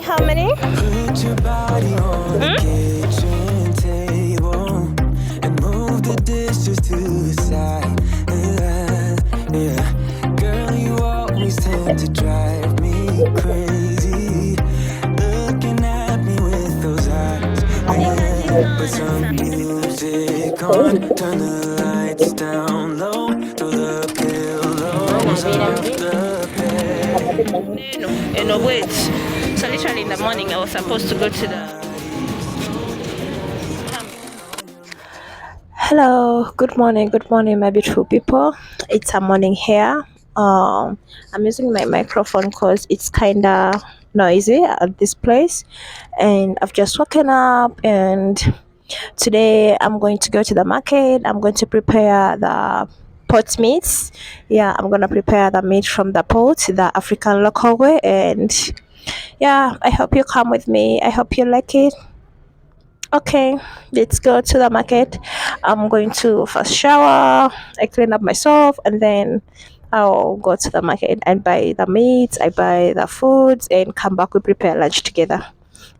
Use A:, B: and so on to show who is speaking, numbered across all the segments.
A: How many?
B: Put your body on the kitchen table and move the dishes to the side. Yeah. Girl, you always tend to drive me crazy. Looking at me with those eyes. Yeah. Put some music on, turn the lights down low, throw the pillows off the bed.
A: No, wait. So literally in the morning I was supposed to go to the... Hello, good morning, my beautiful people. It's a morning here. I'm using my microphone because it's kinda noisy at this place, and I've just woken up. And today I'm going to go to the market. I'm going to prepare the pot meats. Yeah, I'm gonna prepare the meat from the pot, the African local way, and yeah, I hope you come with me. I hope you like it. Okay, let's go to the market. I'm going to first shower, I clean up myself, and then I'll go to the market and buy the meat, I buy the foods, and come back. We prepare lunch together.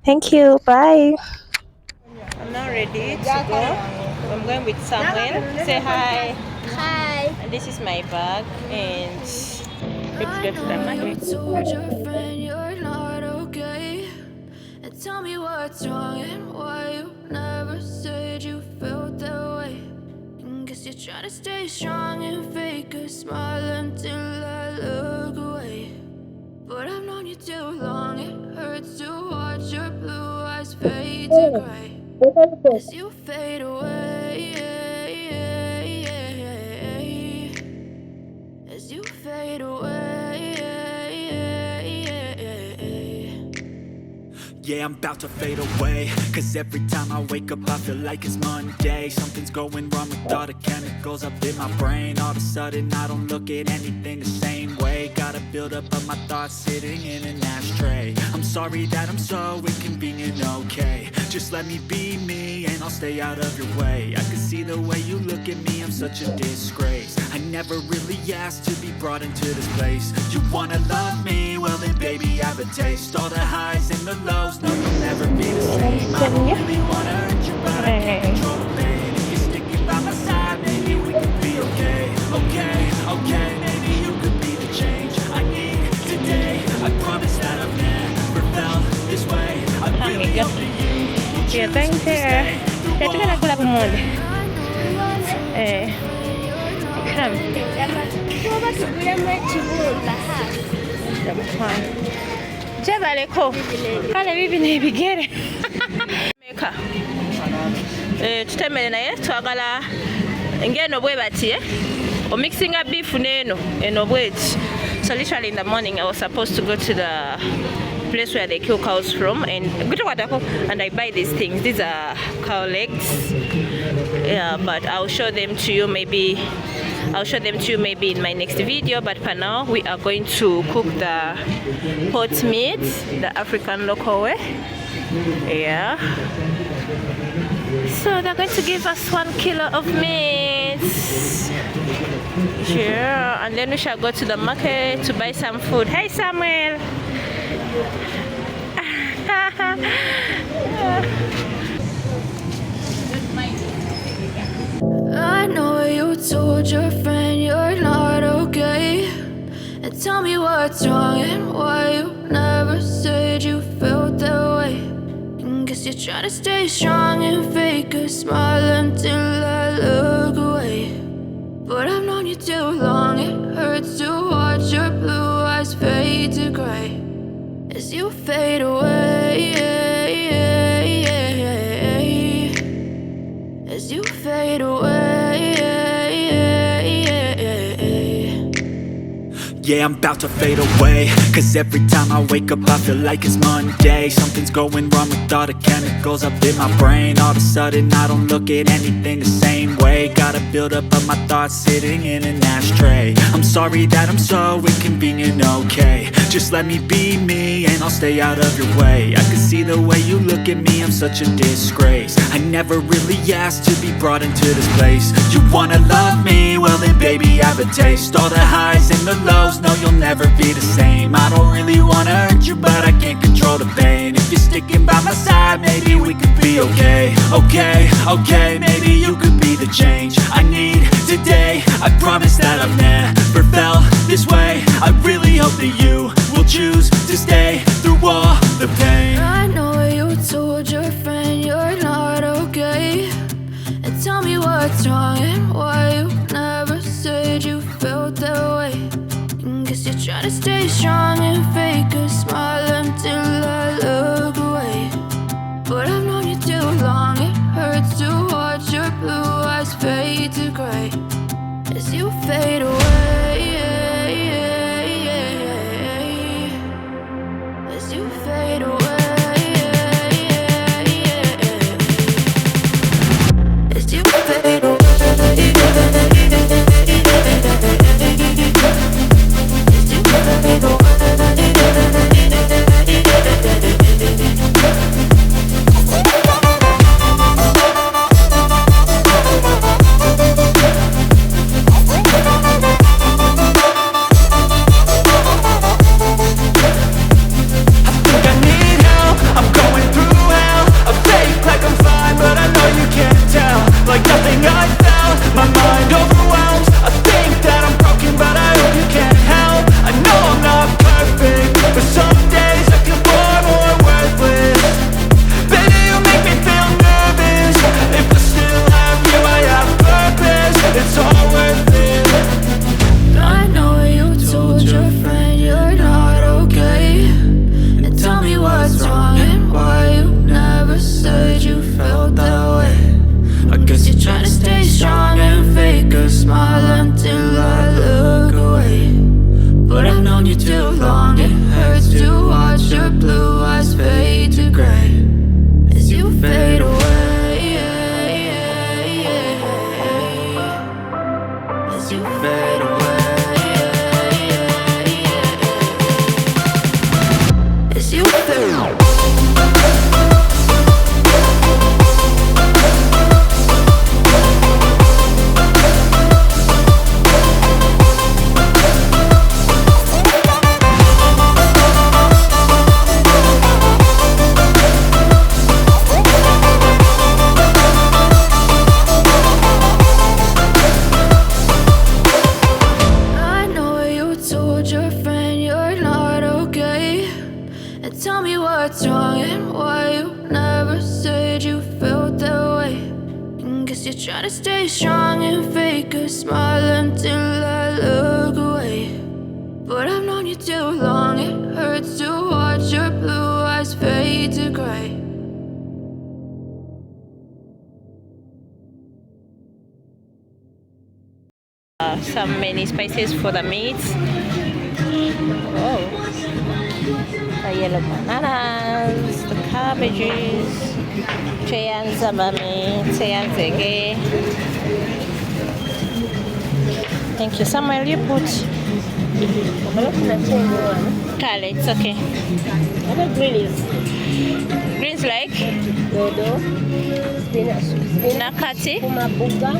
A: Thank you. Bye. I'm now ready to go. I'm going with Samuel. Say hi.
C: Hi.
A: And this is my bag, and let's go to the market.
D: Told your friend you're not okay. And tell me what's wrong and why you never said you felt that way. And guess you're trying to stay strong and fake a smile until I look away. But I've known you too long, it hurts to watch your blue eyes fade to gray as you fade away. As you fade away.
B: Yeah, I'm about to fade away, cause every time I wake up I feel like it's Monday. Something's going wrong with all the chemicals up in my brain. All of a sudden I don't look at anything the same way. Gotta build up of my thoughts sitting in an ashtray. I'm sorry that I'm so inconvenient, okay. Just let me be me and I'll stay out of your way. I can see the way you look at me, I'm such a disgrace. I never really asked to be brought into this place. You wanna love me? Well then baby have a taste. All the highs and the lows, no you'll never be the same. I only wanna hurt you but I can't control the pain. If you're sticking by my side, maybe we could be okay. Okay, maybe you could be the change I need today. I promise that I've never felt this way. I really hope that you
A: Yeah, thank you. Tunataka kula pamoja. Come. Jabaleko. Kale bibi nebigere. Meka. Tutemere naye twagala ngeno bwe bati o mixing up beef neno eno bweti. So literally in the morning I was supposed to go to the place where they kill cows from, and I buy these things. These are cow legs. Yeah, but I'll show them to you maybe in my next video. But for now we are going to cook the pot meat the African local way. Yeah, so they're going to give us 1 kilo of meat. Sure, and then we shall go to the market to buy some food. Hey Samuel.
D: I know you told your friend you're not okay. And tell me what's wrong and why you never said you felt that way. And guess you're trying to stay strong and fake a smile until I look away. But I've known you too long, it hurts to watch your blue eyes fade to gray as you fade away. As you fade away.
B: Yeah, I'm about to fade away, cause every time I wake up I feel like it's Monday. Something's going wrong with all the chemicals up in my brain. All of a sudden I don't look at anything the same way. Gotta build up of my thoughts sitting in an ashtray. I'm sorry that I'm so inconvenient, okay. Just let me be me and I'll stay out of your way. I can see the way you look at me, I'm such a disgrace. I never really asked to be brought into this place. You wanna love me? Well then baby have a taste. All the highs and the lows, no you'll never be the same. I don't really wanna hurt you but I can't control the pain. If you're sticking by my side, maybe we could be okay. Okay, maybe you could be the change I need today. I promise that I've never felt this way. I really hope that you will choose to stay through all the pain.
D: I know you told your friend you're not okay, and tell me what's wrong and why you never said you felt that way. And guess you're trying to stay strong and fake a smile until I look away. But I've known you too long, it hurts to watch your blue eyes fade to gray as you fade away. As you fade away. As you fade away. As you fade away.
B: Like nothing I felt, my mind overwhelmed. I think that I'm broken, but I hope you can't help. I know I'm not perfect, but some days I feel far more worthless. Baby, you make me feel nervous. If I still have you, I have purpose. It's all worth it.
D: I know you told your friend you're not okay, and tell me what's wrong and why you never said you felt that way. I guess you're trying to stay strong and fake a smile until I look away. But I've known you too long, it hurts to watch your blue eyes fade to gray as you fade away. As you fade away. As you fade away. Tell me what's wrong and why you never said you felt that way. And guess you're trying to stay strong and fake a smile until I look away. But I've known you too long, it hurts to watch your blue eyes fade to gray.
A: Some many spices for the meat. Oh, the yellow bananas, the cabbages, cheyanza mami, cheyanzege. Thank you. Samuel, you put Kale, it's okay.
C: What are greens?
A: Greens like
C: Dodo, spinach,
A: nakati.
C: kumabuga.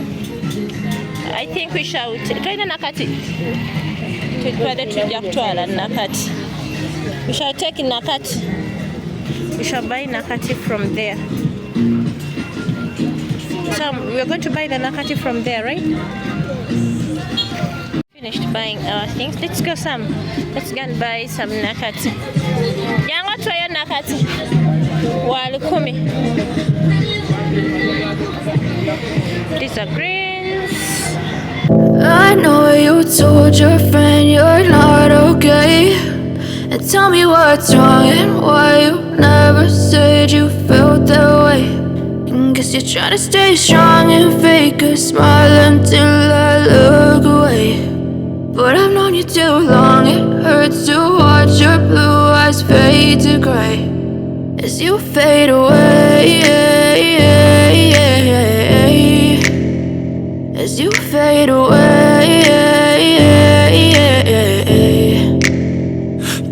A: I think we shall try nakati. Nakati. We shall take nakati. We shall buy nakati from there. So we're going to buy the nakati from there, right? Finished buying our things. Let's go let's go and buy some nakati. Yango try nakati. Walukumi. These are greens.
D: I know you told your friend you're not okay, and tell me what's wrong and why you never said you felt that way. And guess you're trying to stay strong and fake a smile until I look away. But I've known you too long, it hurts to watch your blue eyes fade to gray as you fade away. As you fade away.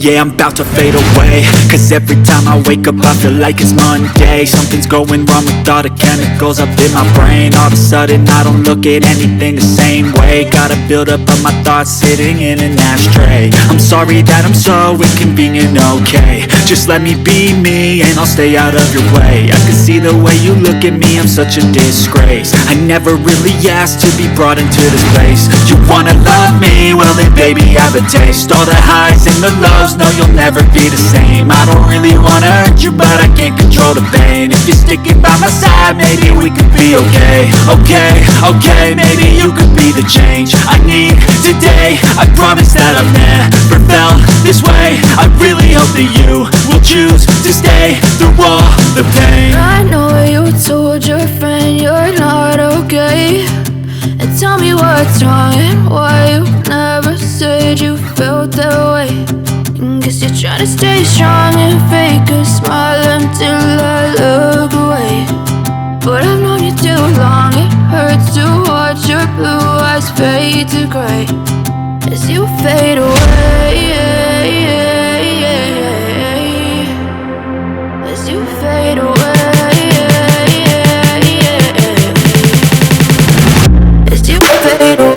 B: yeah, I'm about to fade away. Cause every time I wake up I feel like it's Monday. Something's going wrong with all the chemicals up in my brain. All of a sudden I don't look at anything the same way. Gotta build up of my thoughts sitting in an ashtray. I'm sorry that I'm so inconvenient, okay. Just let me be me and I'll stay out of your way. I can see the way you look at me, I'm such a disgrace. I never really asked to be brought into this place. You wanna love me? Well then baby have a taste. All the highs and the lows, no you'll never be the same. I don't really wanna hurt you but I can't control the pain. If you're sticking by my side, maybe we could be okay. Okay, maybe you could be the change I need today. I promise that I've never felt this way. I really hope that you will choose to stay through all the pain.
D: I know you told your friend you're not okay, and tell me what's wrong and why you never said you felt that way. And guess you're trying to stay strong and fake a smile until I look away. But I've known you too long, it hurts to watch your blue eyes fade to gray as you fade away. As you fade away. As you fade away.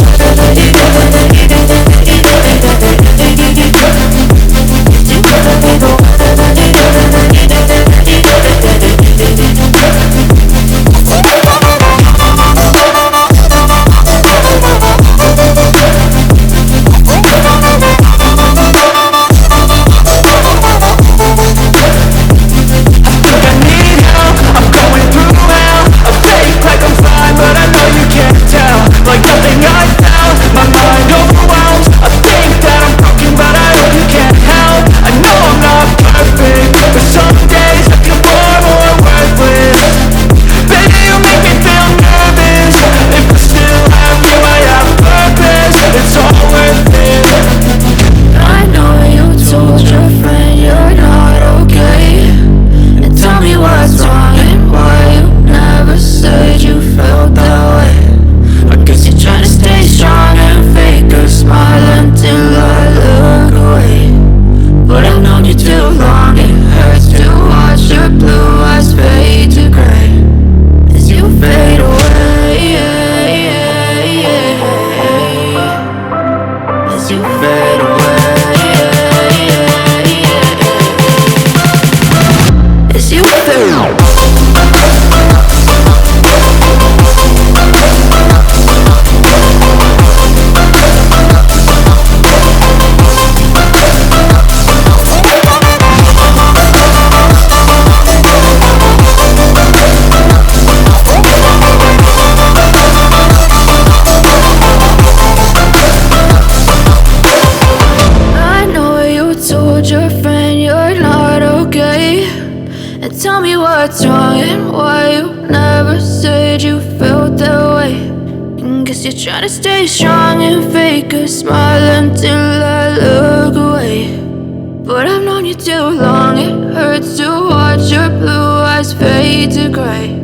D: Tell me what's wrong and why you never said you felt that way. And guess you're trying to stay strong and fake a smile until I look away. But I've known you too long, it hurts to watch your blue eyes fade to gray.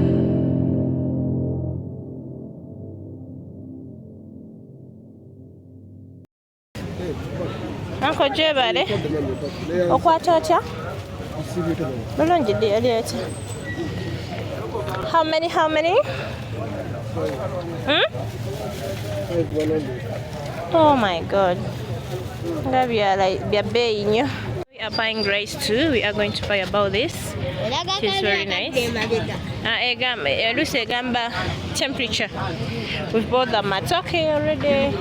A: Uncle Jebale, Okwatotya? Bulungi lyeti. How many? Oh my god. We are buying rice too. We are going to buy about this. It's very nice. Lucy Gamba temperature. We've bought the matoke already.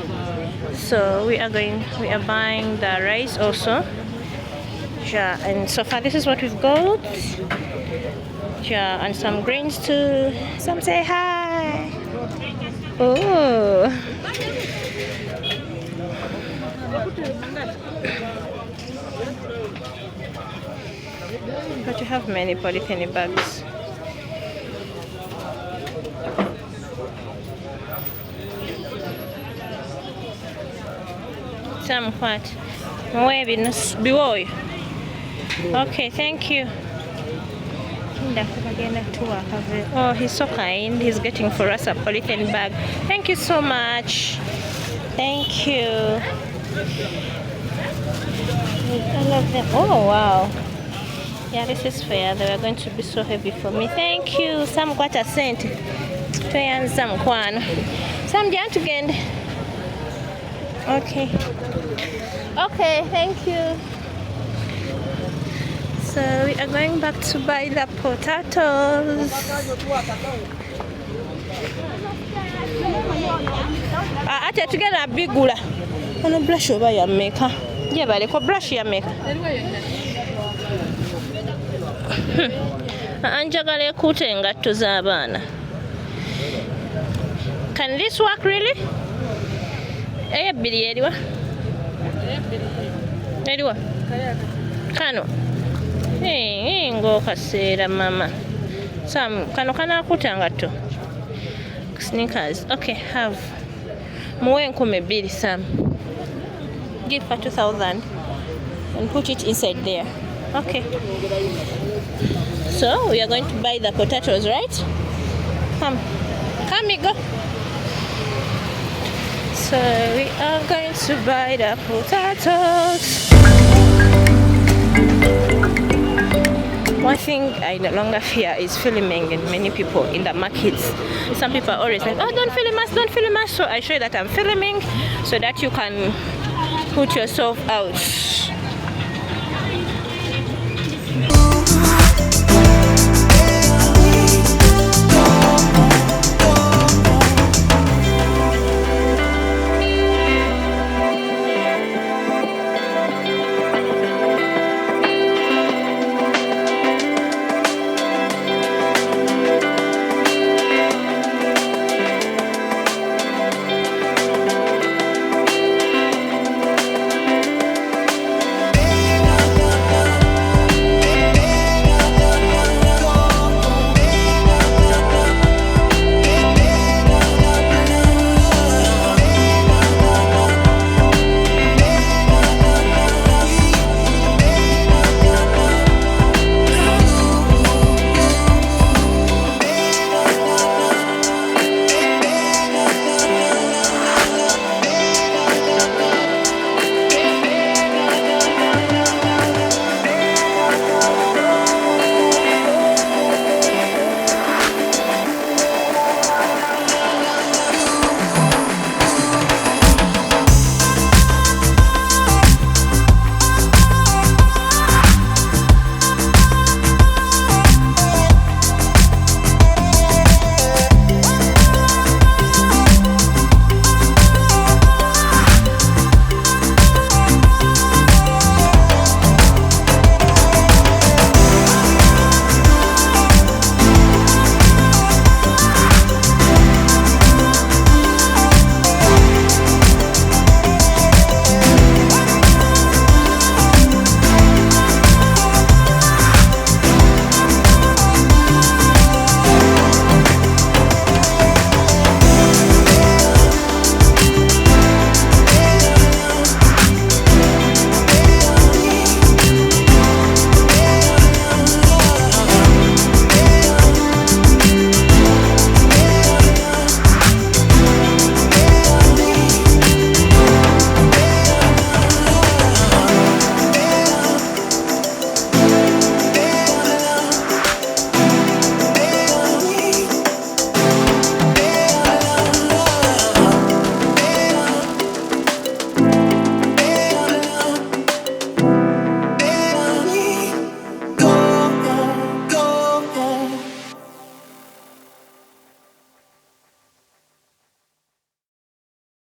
A: So we are buying the rice also. Yeah, and so far this is what we've got. Yeah, and some greens too. Some say hi. Oh. But you have many polythene bags. Some what? Okay, thank you. Oh, he's so kind. He's getting for us a polythene bag. Thank you so much. Thank you. I love Oh wow. Yeah, this is fair. They were going to be so heavy for me. Thank you. Sam got a cent. Twayanza mukwano. Sam gentugende. Okay. Okay, thank you. So we are going back to buy the potatoes. Ate tugenda bigula. Ono brush oba ya meka. Je baleko brush ya meka. Anjagala ekuute engatto z'abaana. Can this work really? Ebbiri eriwa? Eriwa? Kano. Ng'okaseera mama. Sam, kano kanaakuuta ngatto. Sneakers. Okay, have. Muwe 2,000 Sam. Give her 2,000 and put it inside there. Okay. So we are going to buy the potatoes, right? Come, we go. So we are going to buy the potatoes. One thing I no longer fear is filming many people in the markets. Some people are always like, oh, don't film us, don't film us. So I show you that I'm filming so that you can put yourself out.